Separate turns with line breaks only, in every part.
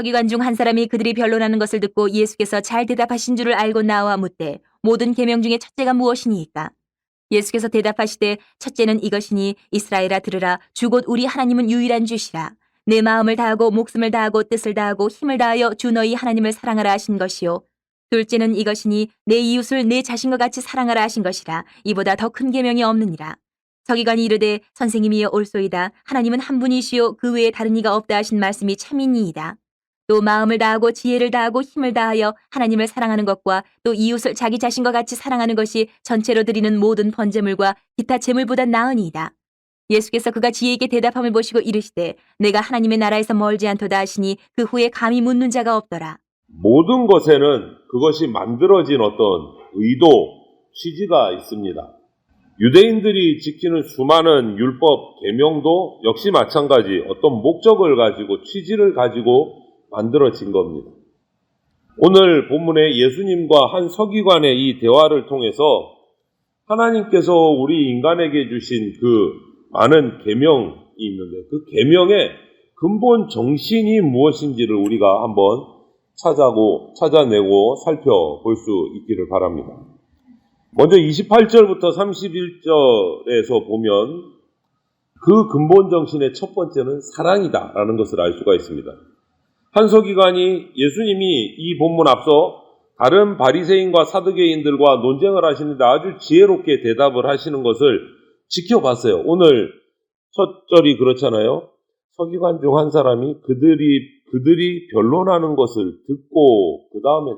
서기관 중 한 사람이 그들이 변론하는 것을 듣고 예수께서 잘 대답하신 줄을 알고 나와 묻되 모든 계명 중에 첫째가 무엇이니이까? 예수께서 대답하시되 첫째는 이것이니 이스라엘아 들으라 주 곧 우리 하나님은 유일한 주시라. 내 마음을 다하고 목숨을 다하고 뜻을 다하고 힘을 다하여 주 너희 하나님을 사랑하라 하신 것이요. 둘째는 이것이니 내 이웃을 내 자신과 같이 사랑하라 하신 것이라. 이보다 더 큰 계명이 없느니라. 서기관이 이르되 선생님이여 옳소이다. 하나님은 한 분이시요 그 외에 다른 이가 없다 하신 말씀이 참이니이다. 또 마음을 다하고 지혜를 다하고 힘을 다하여 하나님을 사랑하는 것과 또 이웃을 자기 자신과 같이 사랑하는 것이 전체로 드리는 모든 번제물과 기타 제물보다 나으니이다. 예수께서 그가 지혜에게 대답함을 보시고 이르시되 내가 하나님의 나라에서 멀지 않도다 하시니 그 후에 감히 묻는 자가 없더라.
모든 것에는 그것이 만들어진 어떤 의도, 취지가 있습니다. 유대인들이 지키는 수많은 율법, 계명도 역시 마찬가지 어떤 목적을 가지고 취지를 가지고 만들어진 겁니다. 오늘 본문에 예수님과 한 서기관의 이 대화를 통해서 하나님께서 우리 인간에게 주신 그 많은 계명이 있는데 그 계명의 근본 정신이 무엇인지를 우리가 한번 찾아내고 살펴볼 수 있기를 바랍니다. 먼저 28절부터 31절에서 보면 그 근본 정신의 첫 번째는 사랑이다라는 것을 알 수가 있습니다. 한 서기관이 예수님이 이 본문 앞서 다른 바리새인과 사두개인들과 논쟁을 하시는데 아주 지혜롭게 대답을 하시는 것을 지켜봤어요. 오늘 첫 절이 그렇잖아요. 서기관 중 한 사람이 그들이 변론하는 것을 듣고 그 다음에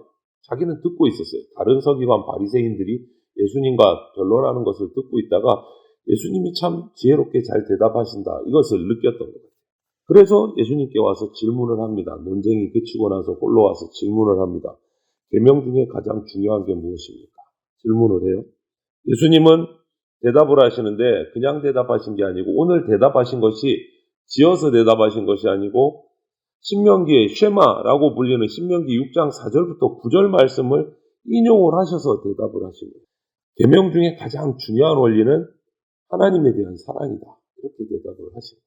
자기는 듣고 있었어요. 다른 서기관 바리새인들이 예수님과 변론하는 것을 듣고 있다가 예수님이 참 지혜롭게 잘 대답하신다. 이것을 느꼈던 거예요. 그래서 예수님께 와서 질문을 합니다. 논쟁이 그치고 나서 홀로 와서 질문을 합니다. 계명 중에 가장 중요한 게 무엇입니까? 질문을 해요. 예수님은 대답을 하시는데 그냥 대답하신 게 아니고 오늘 대답하신 것이 지어서 대답하신 것이 아니고 신명기의 쉐마라고 불리는 신명기 6장 4절부터 9절 말씀을 인용을 하셔서 대답을 하신 거예요. 계명 중에 가장 중요한 원리는 하나님에 대한 사랑이다. 이렇게 대답을 하신 거예요.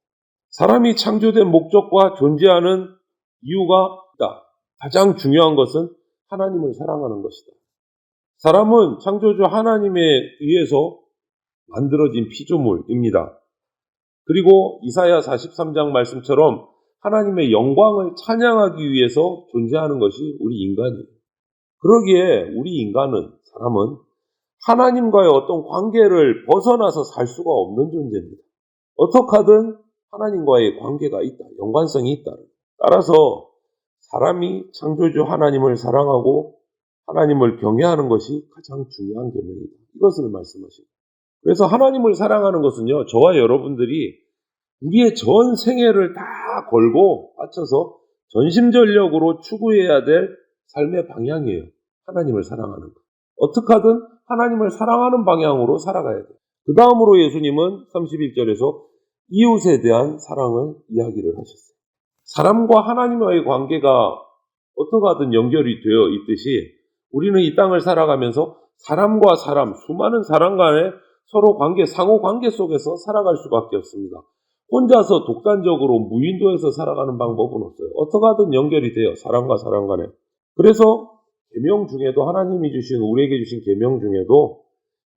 사람이 창조된 목적과 존재하는 이유가 있다. 가장 중요한 것은 하나님을 사랑하는 것이다. 사람은 창조주 하나님에 의해서 만들어진 피조물입니다. 그리고 이사야 43장 말씀처럼 하나님의 영광을 찬양하기 위해서 존재하는 것이 우리 인간이에요. 그러기에 우리 인간은, 사람은 하나님과의 어떤 관계를 벗어나서 살 수가 없는 존재입니다. 어떻게 하든 하나님과의 관계가 있다, 연관성이 있다. 따라서 사람이 창조주 하나님을 사랑하고 하나님을 경외하는 것이 가장 중요한 계명이다. 이것을 말씀하십니다. 그래서 하나님을 사랑하는 것은요, 저와 여러분들이 우리의 전 생애를 다 걸고 바쳐서 전심전력으로 추구해야 될 삶의 방향이에요. 하나님을 사랑하는 것. 어떻게 하든 하나님을 사랑하는 방향으로 살아가야 돼요. 그 다음으로 예수님은 31절에서 이웃에 대한 사랑을 이야기를 하셨어요. 사람과 하나님과의 관계가 어떻게 하든 연결이 되어 있듯이 우리는 이 땅을 살아가면서 사람과 사람, 수많은 사람 간의 서로 관계, 상호 관계 속에서 살아갈 수밖에 없습니다. 혼자서 독단적으로 무인도에서 살아가는 방법은 없어요. 어떻게 하든 연결이 돼요. 사람과 사람 간에. 그래서 계명 중에도 하나님이 주신, 우리에게 주신 계명 중에도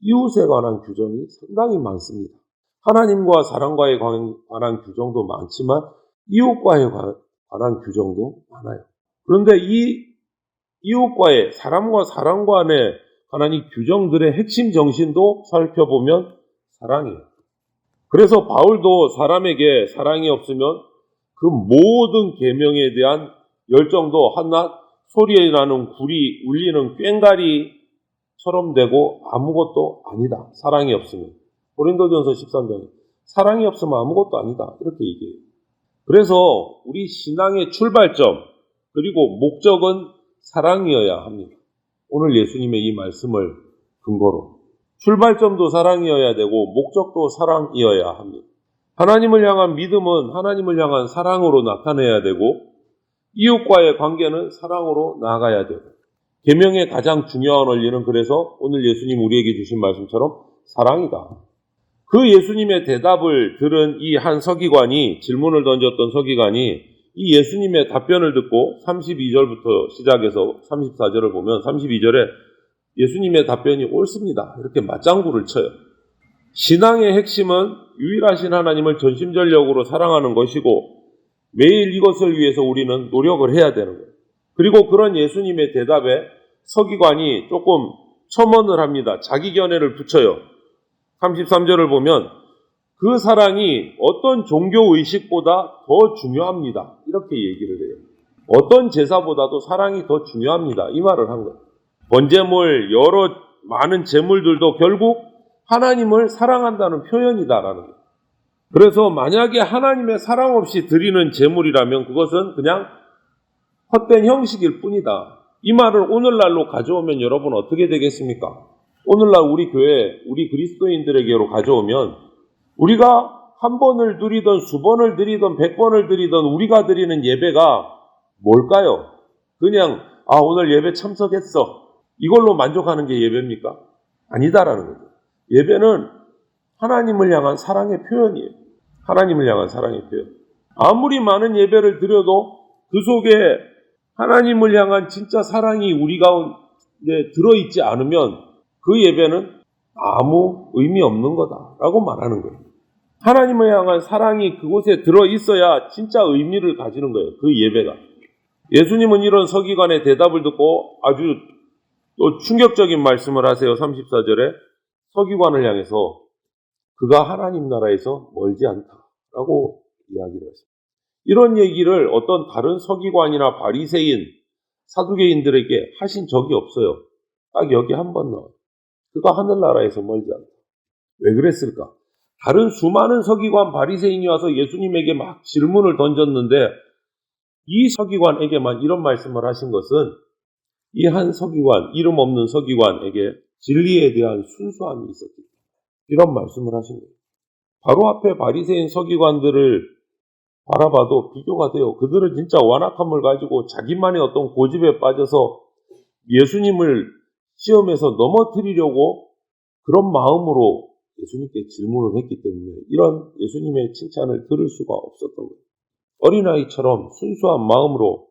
이웃에 관한 규정이 상당히 많습니다. 하나님과 사람과의 관한 규정도 많지만 이웃과의 관한 규정도 많아요. 그런데 이 이웃과의, 사람과 사람 간의 관한 이 규정들의 핵심 정신도 살펴보면 사랑이에요. 그래서 바울도 사람에게 사랑이 없으면 그 모든 계명에 대한 열정도 한낱 소리에 나는 굴이 울리는 꽹과리처럼 되고 아무것도 아니다. 사랑이 없으면. 고린도전서 13장에 사랑이 없으면 아무것도 아니다. 이렇게 얘기해요. 그래서 우리 신앙의 출발점 그리고 목적은 사랑이어야 합니다. 오늘 예수님의 이 말씀을 근거로 출발점도 사랑이어야 되고 목적도 사랑이어야 합니다. 하나님을 향한 믿음은 하나님을 향한 사랑으로 나타내야 되고 이웃과의 관계는 사랑으로 나아가야 되고 계명의 가장 중요한 원리는 그래서 오늘 예수님 우리에게 주신 말씀처럼 사랑이다. 그 예수님의 대답을 들은 이 한 서기관이, 질문을 던졌던 서기관이 이 예수님의 답변을 듣고 32절부터 시작해서 34절을 보면 32절에 예수님의 답변이 옳습니다. 이렇게 맞장구를 쳐요. 신앙의 핵심은 유일하신 하나님을 전심전력으로 사랑하는 것이고 매일 이것을 위해서 우리는 노력을 해야 되는 거예요. 그리고 그런 예수님의 대답에 서기관이 조금 첨언을 합니다. 자기 견해를 붙여요. 33절을 보면 그 사랑이 어떤 종교의식보다 더 중요합니다. 이렇게 얘기를 해요. 어떤 제사보다도 사랑이 더 중요합니다. 이 말을 한 거예요. 번제물, 여러 많은 제물들도 결국 하나님을 사랑한다는 표현이다라는 거예요. 그래서 만약에 하나님의 사랑 없이 드리는 제물이라면 그것은 그냥 헛된 형식일 뿐이다. 이 말을 오늘날로 가져오면 여러분 어떻게 되겠습니까? 오늘날 우리 교회, 우리 그리스도인들에게로 가져오면 우리가 한 번을 드리던 수번을 드리던 100번을 드리던 우리가 드리는 예배가 뭘까요? 그냥 오늘 예배 참석했어. 이걸로 만족하는 게 예배입니까? 아니다라는 거죠. 예배는 하나님을 향한 사랑의 표현이에요. 하나님을 향한 사랑의 표현. 아무리 많은 예배를 드려도 그 속에 하나님을 향한 진짜 사랑이 우리 가운데 들어있지 않으면 그 예배는 아무 의미 없는 거다라고 말하는 거예요. 하나님을 향한 사랑이 그곳에 들어있어야 진짜 의미를 가지는 거예요. 그 예배가. 예수님은 이런 서기관의 대답을 듣고 아주 또 충격적인 말씀을 하세요. 34절에 서기관을 향해서 그가 하나님 나라에서 멀지 않다라고 이야기를 했습니다. 이런 얘기를 어떤 다른 서기관이나 바리새인, 사두개인들에게 하신 적이 없어요. 딱 여기 한 번 나와요. 그가 하늘나라에서 멀지 않다. 왜 그랬을까? 다른 수많은 서기관, 바리새인이 와서 예수님에게 막 질문을 던졌는데 이 서기관에게만 이런 말씀을 하신 것은 이 한 서기관, 이름 없는 서기관에게 진리에 대한 순수함이 있었기 때문에 이런 말씀을 하신 거예요. 바로 앞에 바리새인 서기관들을 바라봐도 비교가 돼요. 그들은 진짜 완악함을 가지고 자기만의 어떤 고집에 빠져서 예수님을 시험에서 넘어뜨리려고 그런 마음으로 예수님께 질문을 했기 때문에 이런 예수님의 칭찬을 들을 수가 없었던 거예요. 어린아이처럼 순수한 마음으로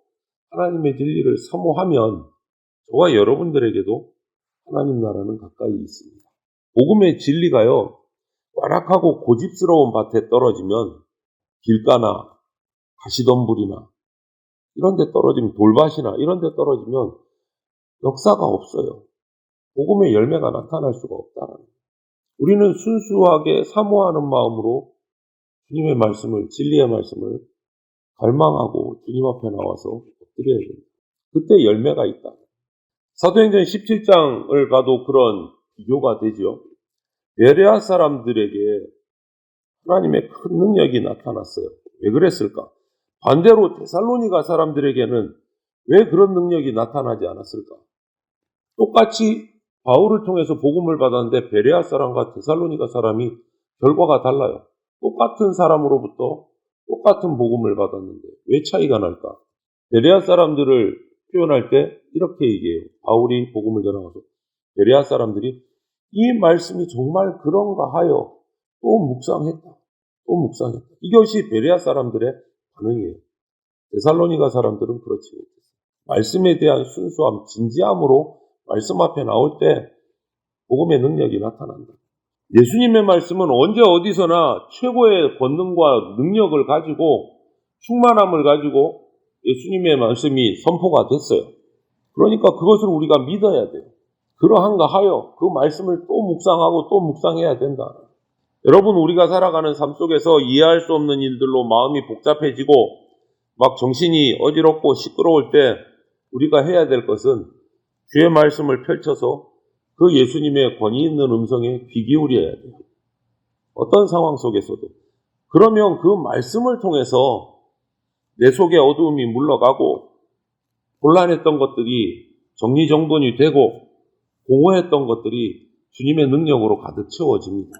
하나님의 진리를 사모하면 저와 여러분들에게도 하나님 나라는 가까이 있습니다. 복음의 진리가요, 완악하고 고집스러운 밭에 떨어지면 길가나 가시덤불이나 이런 데 떨어지면 돌밭이나 이런 데 떨어지면 역사가 없어요. 복음의 열매가 나타날 수가 없다라는 거예요. 우리는 순수하게 사모하는 마음으로 주님의 말씀을, 진리의 말씀을 갈망하고 주님 앞에 나와서 엎드려야 됩니다. 그때 열매가 있다. 사도행전 17장을 봐도 그런 비교가 되죠. 베레아 사람들에게 하나님의 큰 능력이 나타났어요. 왜 그랬을까? 반대로 데살로니가 사람들에게는 왜 그런 능력이 나타나지 않았을까? 똑같이 바울을 통해서 복음을 받았는데 베레아 사람과 데살로니가 사람이 결과가 달라요. 똑같은 사람으로부터 똑같은 복음을 받았는데 왜 차이가 날까? 베레아 사람들을 표현할 때 이렇게 얘기해요. 바울이 복음을 전하면서 베레아 사람들이 이 말씀이 정말 그런가 하여 또 묵상했다. 이것이 베레아 사람들의 반응이에요. 데살로니가 사람들은 그렇지 못했어요. 말씀에 대한 순수함, 진지함으로 말씀 앞에 나올 때 복음의 능력이 나타난다. 예수님의 말씀은 언제 어디서나 최고의 권능과 능력을 가지고 충만함을 가지고 예수님의 말씀이 선포가 됐어요. 그러니까 그것을 우리가 믿어야 돼요. 그러한가 하여 그 말씀을 또 묵상하고 또 묵상해야 된다. 여러분, 우리가 살아가는 삶 속에서 이해할 수 없는 일들로 마음이 복잡해지고 막 정신이 어지럽고 시끄러울 때 우리가 해야 될 것은 주의 말씀을 펼쳐서 그 예수님의 권위 있는 음성에 귀 기울여야 돼요. 어떤 상황 속에서도. 그러면 그 말씀을 통해서 내 속의 어두움이 물러가고 곤란했던 것들이 정리정돈이 되고 공허했던 것들이 주님의 능력으로 가득 채워집니다.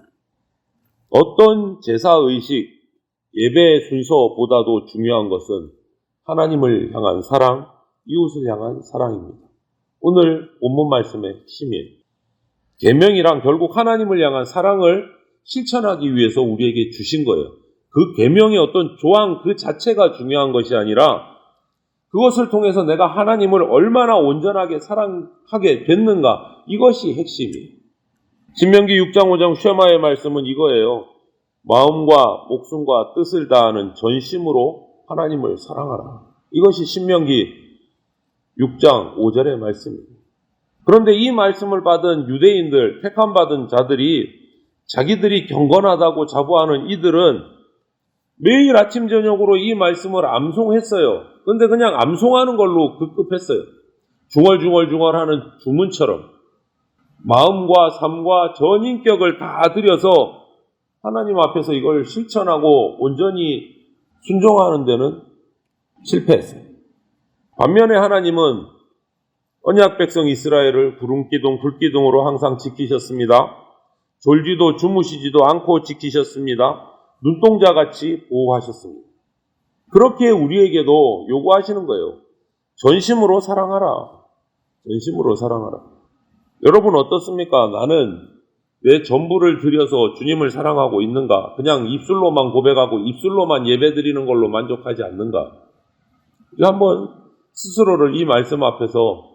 어떤 제사의식, 예배의 순서보다도 중요한 것은 하나님을 향한 사랑, 이웃을 향한 사랑입니다. 오늘 본문 말씀의 핵심이에요. 계명이란 결국 하나님을 향한 사랑을 실천하기 위해서 우리에게 주신 거예요. 그 계명의 어떤 조항 그 자체가 중요한 것이 아니라 그것을 통해서 내가 하나님을 얼마나 온전하게 사랑하게 됐는가, 이것이 핵심이에요. 신명기 6장 5장 쉐마의 말씀은 이거예요. 마음과 목숨과 뜻을 다하는 전심으로 하나님을 사랑하라. 이것이 신명기 6장 5절의 말씀입니다. 그런데 이 말씀을 받은 유대인들, 택함받은 자들이 자기들이 경건하다고 자부하는 이들은 매일 아침 저녁으로 이 말씀을 암송했어요. 근데 그냥 암송하는 걸로 급급했어요. 중얼중얼중얼하는 주문처럼 마음과 삶과 전 인격을 다 들여서 하나님 앞에서 이걸 실천하고 온전히 순종하는 데는 실패했어요. 반면에 하나님은 언약 백성 이스라엘을 구름기둥 불기둥으로 항상 지키셨습니다. 졸지도 주무시지도 않고 지키셨습니다. 눈동자같이 보호하셨습니다. 그렇게 우리에게도 요구하시는 거예요. 전심으로 사랑하라. 전심으로 사랑하라. 여러분 어떻습니까? 나는 내 전부를 들여서 주님을 사랑하고 있는가? 그냥 입술로만 고백하고 입술로만 예배드리는 걸로 만족하지 않는가? 우리 한번 스스로를 이 말씀 앞에서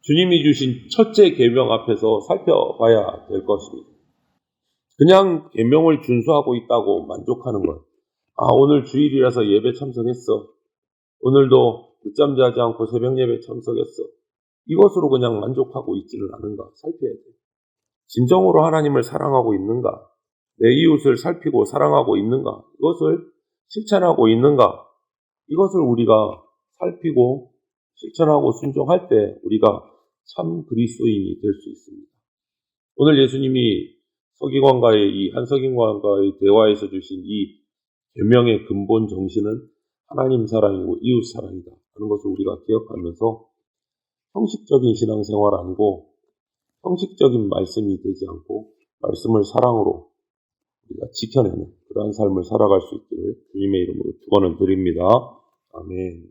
주님이 주신 첫째 계명 앞에서 살펴봐야 될 것입니다. 그냥 계명을 준수하고 있다고 만족하는 것. 오늘 주일이라서 예배 참석했어. 오늘도 늦잠 자지 않고 새벽 예배 참석했어. 이것으로 그냥 만족하고 있지는 않은가 살펴야 돼. 진정으로 하나님을 사랑하고 있는가? 내 이웃을 살피고 사랑하고 있는가? 이것을 실천하고 있는가? 이것을 우리가 살피고 실천하고 순종할 때 우리가 참 그리스도인이 될 수 있습니다. 오늘 예수님이 서기관과의 한서기관과의 대화에서 주신 이 계명의 근본 정신은 하나님 사랑이고 이웃 사랑이다 하는 것을 우리가 기억하면서 형식적인 신앙생활 아니고 형식적인 말씀이 되지 않고 말씀을 사랑으로 우리가 지켜내는 그러한 삶을 살아갈 수 있기를 주님의 이름으로 축원을 드립니다. 아멘.